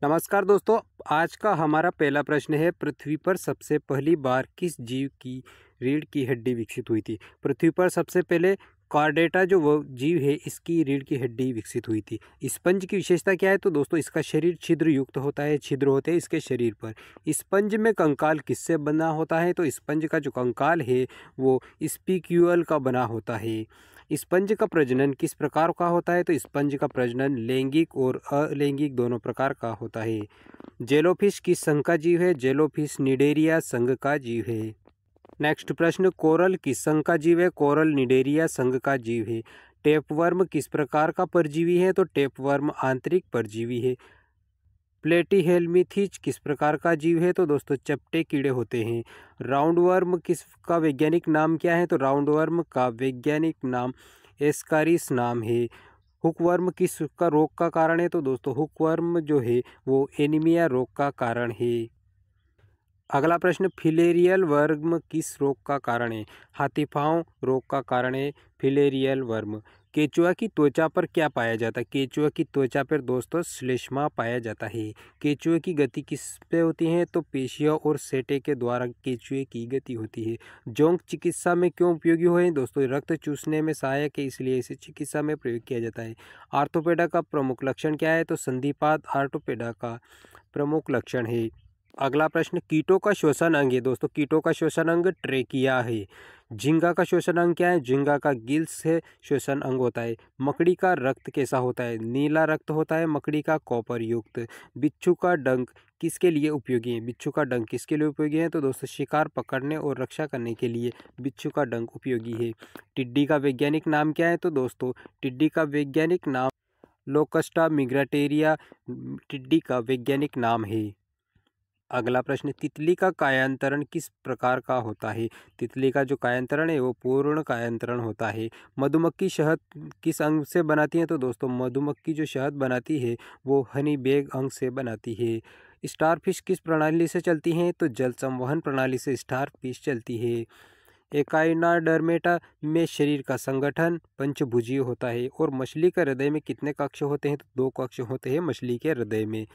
नमस्कार दोस्तों। आज का हमारा पहला प्रश्न है, पृथ्वी पर सबसे पहली बार किस जीव की रीढ़ की हड्डी विकसित हुई थी। पृथ्वी पर सबसे पहले कार्डेटा जो वो जीव है, इसकी रीढ़ की हड्डी विकसित हुई थी। स्पंज की विशेषता क्या है तो दोस्तों इसका शरीर छिद्र युक्त होता है, छिद्र होते हैं इसके शरीर पर। स्पंज में कंकाल किससे बना होता है तो स्पंज का जो कंकाल है वो स्पीक्यूअल का बना होता है। स्पंज का प्रजनन किस प्रकार का होता है तो स्पंज का प्रजनन लैंगिक और अलैंगिक दोनों प्रकार का होता है। जेलोफिश किस संघ का जीव है। जेलोफिश निडेरिया संघ का जीव है। नेक्स्ट प्रश्न, कोरल किस संघ का जीव है। कोरल निडेरिया संघ का जीव है। टेपवर्म किस प्रकार का परजीवी है तो टेपवर्म आंतरिक परजीवी है। प्लेटीहेल्मिंथीज किस प्रकार का जीव है तो दोस्तों चपटे कीड़े होते हैं। राउंडवर्म किस का वैज्ञानिक नाम क्या है तो राउंडवर्म का वैज्ञानिक नाम एस्कारिस नाम है। हुकवर्म किस का रोग का कारण है तो दोस्तों हुकवर्म जो है वो एनीमिया रोग का कारण है। अगला प्रश्न, फिलेरियल वर्म किस रोग का कारण है। हाथीपांव रोग का कारण है फिलेरियल वर्म। केचुआ की त्वचा पर क्या पाया जाता है। केचुआ की त्वचा पर दोस्तों श्लेष्मा पाया जाता है। केचुए की गति किस पे होती है तो पेशियों और सेटे के द्वारा केचुए की गति होती है। जोंक चिकित्सा में क्यों उपयोगी है दोस्तों, रक्त चूसने में सहायक है इसलिए इसे चिकित्सा में प्रयोग किया जाता है। आर्थोपेडा का प्रमुख लक्षण क्या है तो संधिपाद आर्थोपेडा का प्रमुख लक्षण है। अगला प्रश्न, कीटों का श्वसन अंग है दोस्तों, कीटों का श्वसन अंग ट्रेकिया है। झींगा का श्वसन अंग क्या है। झींगा का गिल्स से श्वसन अंग होता है। मकड़ी का रक्त कैसा होता है। नीला रक्त होता है मकड़ी का, कॉपर युक्त। बिच्छू का डंक किसके लिए उपयोगी है। बिच्छू का डंक किसके लिए उपयोगी है तो दोस्तों शिकार पकड़ने और रक्षा करने के लिए बिच्छू का डंक उपयोगी है। टिड्डी का वैज्ञानिक नाम क्या है तो दोस्तों टिड्डी का वैज्ञानिक नाम लोकस्टा मिग्राटेरिया टिड्डी का वैज्ञानिक नाम है। अगला प्रश्न, तितली का कायांतरण किस प्रकार का होता है। तितली का जो कायांतरण है वो पूर्ण कायांतरण होता है। मधुमक्खी शहद किस अंग से बनाती है तो दोस्तों मधुमक्खी जो शहद बनाती है वो हनी बैग अंग से बनाती है। स्टारफिश किस प्रणाली से चलती हैं तो जल संवहन प्रणाली से स्टारफिश चलती है। एकाइनाडर्मेटा में शरीर का संगठन पंचभुजीय होता है। और मछली के हृदय में कितने कक्ष होते हैं तो 2 कक्ष होते हैं मछली के हृदय में।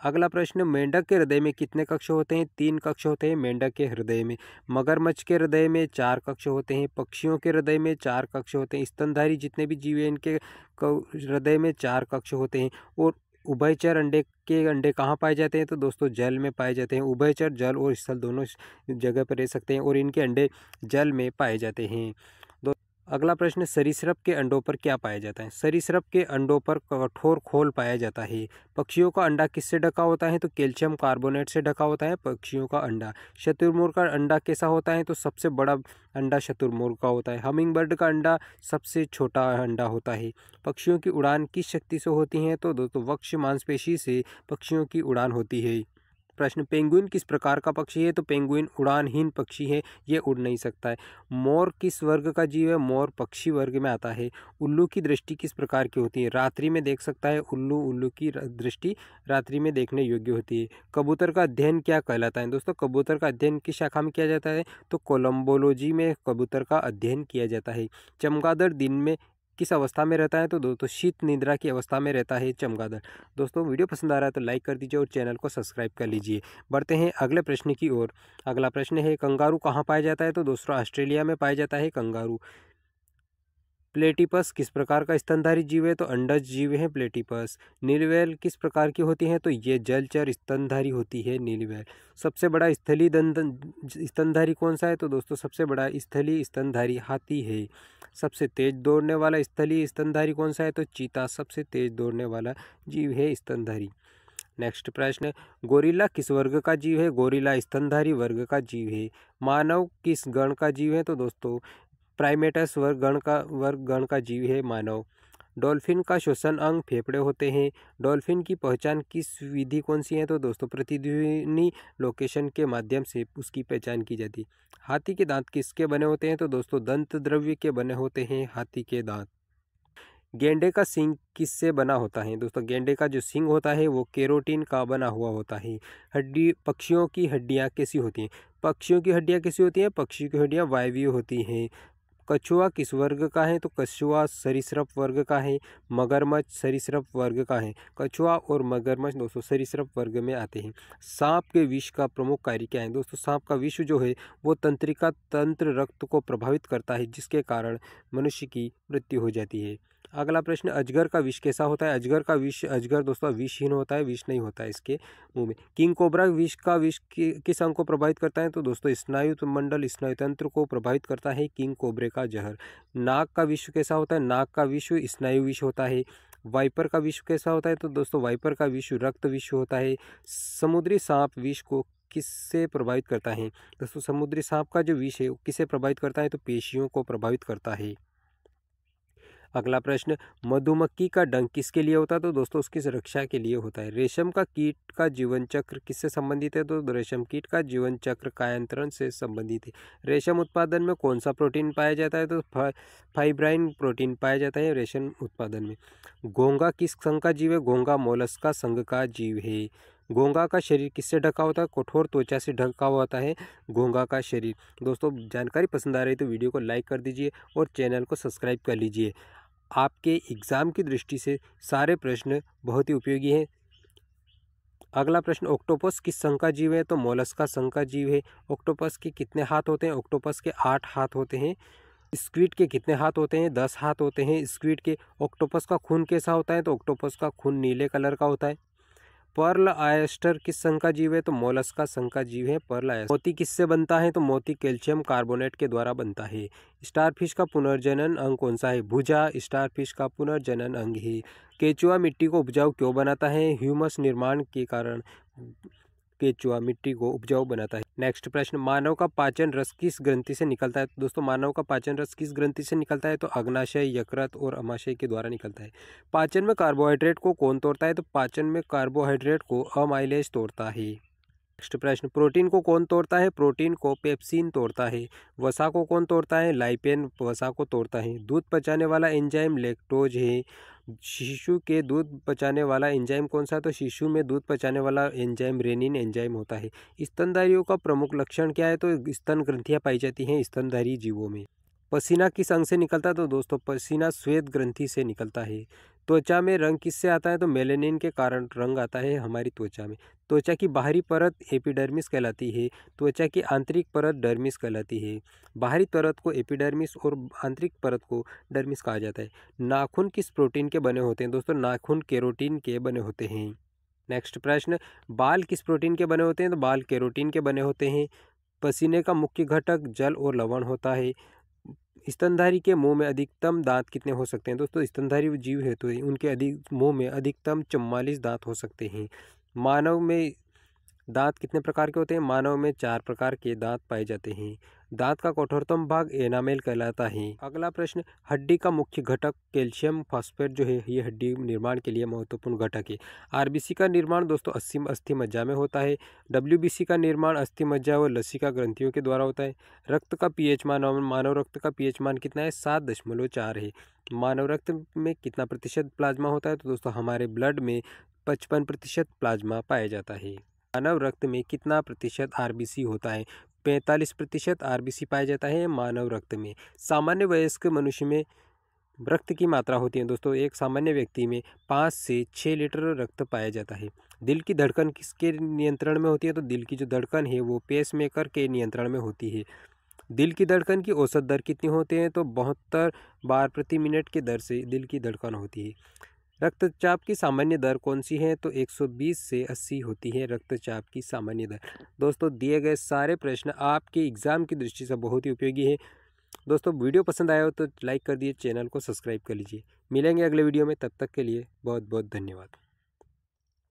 अगला प्रश्न, मेंढक के हृदय में कितने कक्ष होते हैं 3 कक्ष होते हैं मेंढक के हृदय में। मगरमच्छ के हृदय में 4 कक्ष होते हैं। पक्षियों के हृदय में 4 कक्ष होते हैं। स्तनधारी जितने भी जीव हैं इनके हृदय में 4 कक्ष होते हैं। और उभयचर अंडे कहाँ पाए जाते हैं तो दोस्तों जल में पाए जाते हैं। उभयचर जल और स्थल दोनों जगह पर रह सकते हैं और इनके अंडे जल में पाए जाते हैं। अगला प्रश्न, सरीसृप के अंडों पर क्या पाया जाता है। सरीसृप के अंडों पर कठोर खोल पाया जाता है। पक्षियों का अंडा किससे ढका होता है तो कैल्शियम कार्बोनेट से ढका होता है पक्षियों का अंडा। शुतुरमुर्ग का अंडा कैसा होता है तो सबसे बड़ा अंडा शुतुरमुर्ग का होता है। हमिंग बर्ड का अंडा सबसे छोटा अंडा होता है। पक्षियों की उड़ान किस शक्ति से होती है तो दोस्तों वक्ष मांसपेशी से पक्षियों की उड़ान होती है। प्रश्न, पेंगुइन किस प्रकार का पक्षी है तो पेंगुइन उड़ानहीन पक्षी है, ये उड़ नहीं सकता है। मोर किस वर्ग का जीव है। मोर पक्षी वर्ग में आता है। उल्लू की दृष्टि किस प्रकार की होती है। रात्रि में देख सकता है उल्लू, उल्लू की दृष्टि रात्रि में देखने योग्य होती है। कबूतर का अध्ययन क्या कहलाता है दोस्तों। कबूतर का अध्ययन किस शाखा में किया जाता है तो कोलम्बोलॉजी में कबूतर का अध्ययन किया जाता है। चमगादड़ दिन में किस अवस्था में रहता है तो दोस्तों शीत निद्रा की अवस्था में रहता है चमगादड़। दोस्तों वीडियो पसंद आ रहा है तो लाइक कर दीजिए और चैनल को सब्सक्राइब कर लीजिए। बढ़ते हैं अगले प्रश्न की ओर। अगला प्रश्न है, कंगारू कहाँ पाया जाता है तो दोस्तों ऑस्ट्रेलिया में पाया जाता है कंगारू। प्लेटिपस किस प्रकार का स्तनधारी जीव है तो अंडज जीव है प्लेटिपस। नीलवैल किस प्रकार की होती है तो ये जलचर स्तनधारी होती है नीलवैल। सबसे बड़ा स्थलीय स्तनधारी कौन सा है तो दोस्तों सबसे बड़ा स्थलीय स्तनधारी हाथी है। सबसे तेज दौड़ने वाला स्थलीय स्तनधारी कौन सा है तो चीता सबसे तेज दौड़ने वाला जीव है स्तनधारी। नेक्स्ट प्रश्न, गोरिल्ला किस वर्ग का जीव है। गोरिल्ला स्तनधारी वर्ग का जीव है। मानव किस गण का जीव है तो दोस्तों प्राइमेटस वर्ग गण का जीव है मानव। डॉल्फिन का श्वसन अंग फेफड़े होते हैं। डॉल्फिन की पहचान किस विधि कौन सी है तो दोस्तों प्रतिध्वनि लोकेशन के माध्यम से उसकी पहचान की जाती है। हाथी के दांत किसके बने होते हैं तो दोस्तों दंत द्रव्य के बने होते हैं हाथी के दांत। गेंडे का सींग किससे बना होता है दोस्तों। गेंडे का जो सींग होता है वो केरोटीन का बना हुआ होता है। हड्डी पक्षियों की हड्डियाँ कैसी होती हैं। पक्षियों की हड्डियाँ कैसी होती हैं। पक्षियों की हड्डियाँ वायवीय होती हैं। कछुआ किस वर्ग का है? तो कछुआ सरीसृप वर्ग का है। मगरमच्छ सरीसृप वर्ग का है। कछुआ और मगरमच्छ दोस्तों सरीसृप वर्ग में आते हैं। सांप के विष का प्रमुख कार्य क्या है? दोस्तों सांप का विष जो है वो तंत्रिका तंत्र रक्त को प्रभावित करता है, जिसके कारण मनुष्य की मृत्यु हो जाती है। अगला प्रश्न, अजगर का विष कैसा होता है? अजगर दोस्तों विषहीन होता है, विष नहीं होता है इसके मुंह में। किंग कोबरा विष किस अंग को प्रभावित करता है? तो दोस्तों स्नायु मंडल स्नायु तंत्र को प्रभावित करता है किंग कोबरे का जहर। नाग का विष कैसा होता है? नाग का विष स्नायु विष होता है। वाइपर का विष कैसा होता है? तो दोस्तों वाइपर का विष रक्त विष होता है। समुद्री सांप विष को किससे प्रभावित करता है? दोस्तों समुद्री सांप का जो विष है किसे प्रभावित करता है? तो पेशियों को प्रभावित करता है। अगला प्रश्न, मधुमक्खी का डंक किसके लिए होता है? तो दोस्तों उसकी सुरक्षा के लिए होता है। रेशम का कीट का जीवन चक्र किससे संबंधित है? तो रेशम कीट का जीवन चक्र कायांतरण से संबंधित है। रेशम उत्पादन में कौन सा प्रोटीन पाया जाता है? तो फाइब्राइन प्रोटीन पाया जाता है रेशम उत्पादन में। घोंघा किस संघ का जीव है? घोंघा मोलस्का संघ का जीव है। घोंघा का शरीर किससे ढका होता है? कठोर त्वचा से ढका होता है घोंघा का शरीर। दोस्तों जानकारी पसंद आ रही है तो वीडियो को लाइक कर दीजिए और चैनल को सब्सक्राइब कर लीजिए। आपके एग्ज़ाम की दृष्टि से सारे प्रश्न बहुत ही उपयोगी हैं। अगला प्रश्न, ऑक्टोपस किस संघ का जीव है? तो मोलस्का संघ का जीव है। ऑक्टोपस के कितने हाथ होते हैं? ऑक्टोपस के 8 हाथ होते हैं। स्क्विड के कितने हाथ होते हैं? 10 हाथ होते हैं स्क्विड के। ऑक्टोपस का खून कैसा होता है? तो ऑक्टोपस का खून नीले कलर का होता है। पर्ल ऑयस्टर किस संघ का जीव है? तो मोलस्का संघ का जीव है पर्ल ऑयस्टर। मोती किससे बनता है? तो मोती कैल्शियम कार्बोनेट के द्वारा बनता है। स्टारफिश का पुनर्जनन अंग कौन सा है? भुजा स्टारफिश का पुनर्जनन अंग है। केचुआ मिट्टी को उपजाऊ क्यों बनाता है? ह्यूमस निर्माण के कारण केचुआ मिट्टी को उपजाऊ बनाता है। नेक्स्ट प्रश्न, मानव का पाचन रस किस ग्रंथि से निकलता है? दोस्तों मानव का पाचन रस किस ग्रंथि से निकलता है? तो अग्नाशय, यकृत और अमाशय के द्वारा निकलता है। पाचन में कार्बोहाइड्रेट को कौन तोड़ता है? तो पाचन में कार्बोहाइड्रेट को अमाइलेज तोड़ता है। नेक्स्ट प्रश्न, प्रोटीन को कौन तोड़ता है? प्रोटीन को पेप्सिन तोड़ता है। वसा को कौन तोड़ता है? लाइपेन वसा को तोड़ता है। दूध पचाने वाला एंजाइम लैक्टोज है। शिशु के दूध पचाने वाला एंजाइम कौन सा है? तो शिशु में दूध पचाने वाला एंजाइम रेनिन एंजाइम होता है। स्तनधारियों का प्रमुख लक्षण क्या है? तो स्तन ग्रंथियां पाई जाती हैं स्तनधारी जीवों में। पसीना किस अंग से निकलता है? तो दोस्तों पसीना श्वेत ग्रंथि से निकलता है। त्वचा में रंग किससे आता है? तो मेलेनिन के कारण रंग आता है हमारी त्वचा में। त्वचा की बाहरी परत एपिडर्मिस कहलाती है। त्वचा की आंतरिक परत डर्मिस कहलाती है। बाहरी परत को एपिडर्मिस और आंतरिक परत को डर्मिस कहा जाता है। नाखून किस प्रोटीन के बने होते हैं? दोस्तों नाखून केरोटीन के बने होते हैं। नेक्स्ट प्रश्न, बाल किस प्रोटीन के बने होते हैं? तो बाल केरोटीन के बने होते हैं। पसीने का मुख्य घटक जल और लवण होता है। स्तनधारी के मुंह में अधिकतम दांत कितने हो सकते हैं? दोस्तों स्तनधारी जीव है तो उनके मुंह में अधिकतम 44 दांत हो सकते हैं। मानव में दांत कितने प्रकार के होते हैं? मानव में 4 प्रकार के दांत पाए जाते हैं। दांत का कठोरतम भाग एनामेल कहलाता है। अगला प्रश्न, हड्डी का मुख्य घटक कैल्शियम फॉस्फेट जो है ये हड्डी निर्माण के लिए महत्वपूर्ण घटक है। आरबीसी का निर्माण दोस्तों अस्थि मज्जा में होता है। डब्ल्यूबीसी का निर्माण अस्थि मज्जा व लसिका ग्रंथियों के द्वारा होता है। रक्त का पीएच मान, मानव रक्त का पीएच मान कितना है? 7.4 है। मानव रक्त में कितना प्रतिशत प्लाज्मा होता है? तो दोस्तों हमारे ब्लड में 55% प्लाज्मा पाया जाता है। मानव रक्त में कितना प्रतिशत आरबीसी होता है? 45% आरबीसी पाया जाता है मानव रक्त में। सामान्य वयस्क मनुष्य में रक्त की मात्रा होती है दोस्तों, एक सामान्य व्यक्ति में 5 से 6 लीटर रक्त पाया जाता है। दिल की धड़कन किसके नियंत्रण में होती है? तो दिल की जो धड़कन है वो पेसमेकर के नियंत्रण में होती है। दिल की धड़कन की औसत दर कितनी होती है? तो 72 बार प्रति मिनट के दर से दिल की धड़कन होती है। रक्तचाप की सामान्य दर कौन सी है? तो 120 से 80 होती है रक्तचाप की सामान्य दर। दोस्तों दिए गए सारे प्रश्न आपके एग्ज़ाम की दृष्टि से बहुत ही उपयोगी है। दोस्तों वीडियो पसंद आया हो तो लाइक कर दिए, चैनल को सब्सक्राइब कर लीजिए। मिलेंगे अगले वीडियो में, तब तक के लिए बहुत बहुत धन्यवाद।